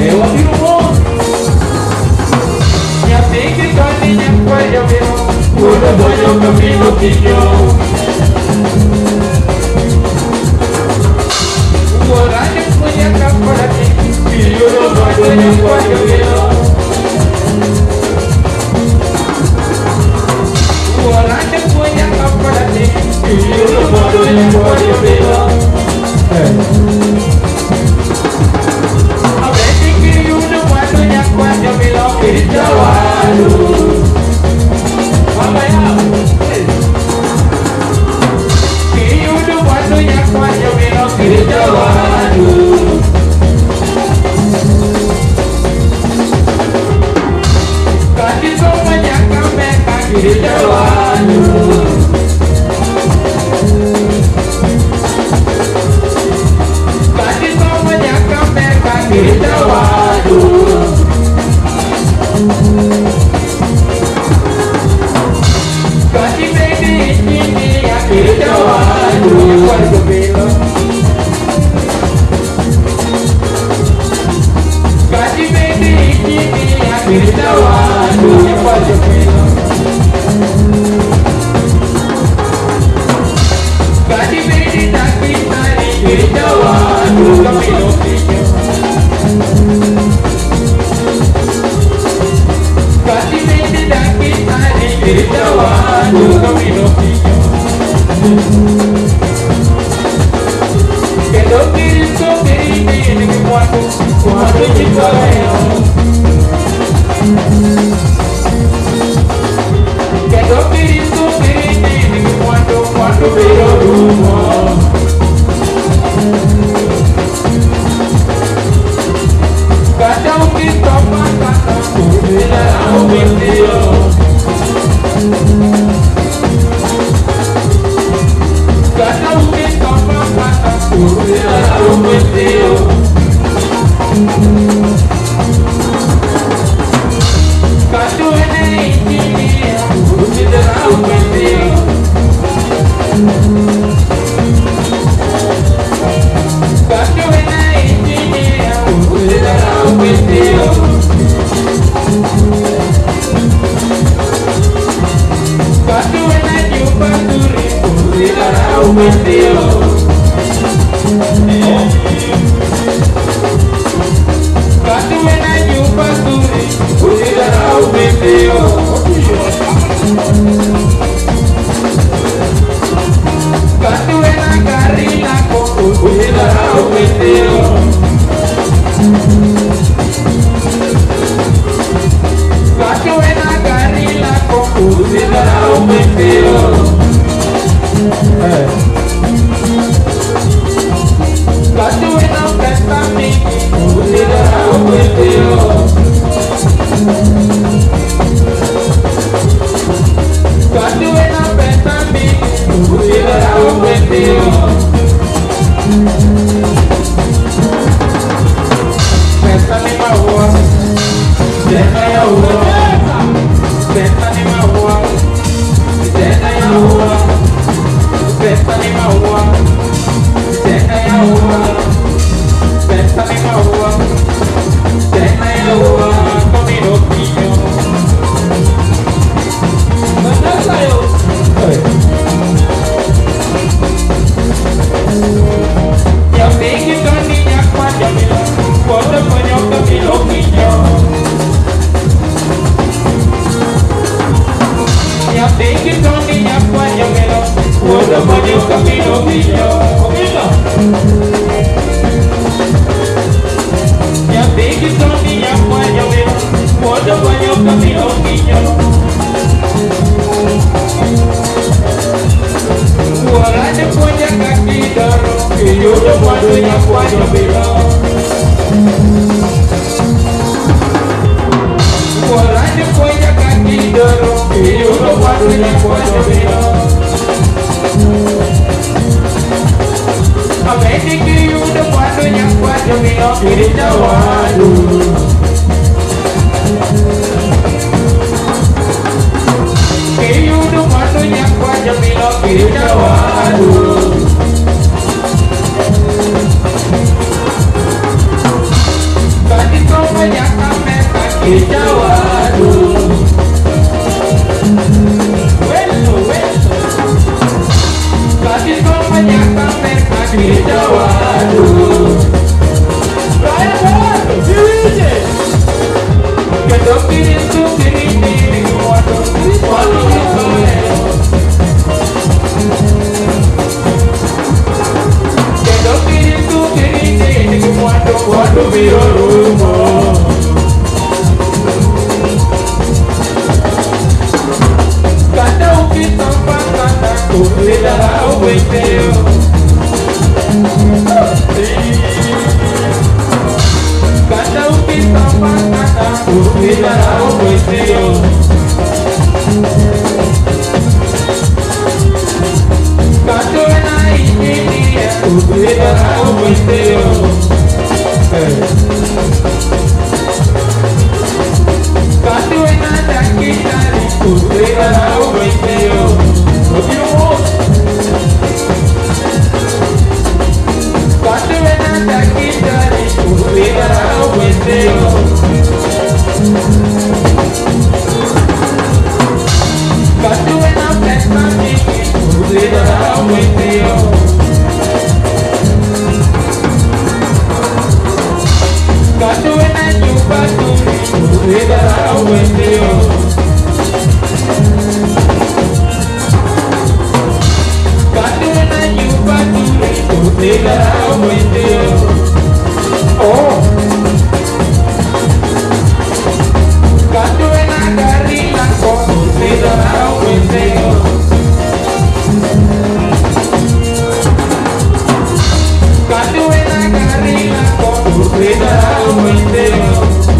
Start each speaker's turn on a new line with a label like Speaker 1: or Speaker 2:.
Speaker 1: Eu abri o mundo. Minha pique, caminha, foi eu vi. Puro banho, caminho, pinhão. O horário foi a capa daqui. Filho do banho, foi eu vi. O horário foi a capa daqui. Filho do banho, foi eu vi. A vez que eu não guardo minha coisa, eu me logo e trabalho. Que eu não guardo minha coisa, eu me logo e trabalho. Cati só manhã, cameca, que trabalho. Que trabalho. Cati vem de aquele trabalho. Guardo pelo. Cati vem de aquele trabalho. Guardo pelo. Cati vem daquele trabalho. Caminho filho. Cati vem daquele trabalho. Caminho filho. Que do Cristo querido que quando te correu. Que do Cristo querido que quando veio o rumo. Cada que toma cada será o meu. Cada que toma cada será o meu. Cada energia será o meu. Cada energia será o meu. ọdún mi ọ̀rọ̀ mọ́. Kàdá òkè tán bá kàdá kò lè dára owó ìtẹ́ o. Kàdá òkè tán bá kàdá kò lè dára owó ìtẹ́ o. Kàdó náà ìdí ni ẹ̀ kò lè dára owó ìtẹ́ o. Kàdó náà dàkítà ni kò lè dára owó ìtẹ́ o. Òbí wọ́n. Kàdó náà dàkítà ni kò lè dára owó ìtẹ́ o. Kàdó náà fẹ́ẹ́ ni kò lè dára owó ìtẹ́ o. Kàdó náà nyùbá tó ni kò lè dára owó ìtẹ́ o. Kaduna nyumba tuli kutega mwendeo. Oh. Kaduna gari lako kutega mwendeo. Kaduna gari lako kutega mwendeo.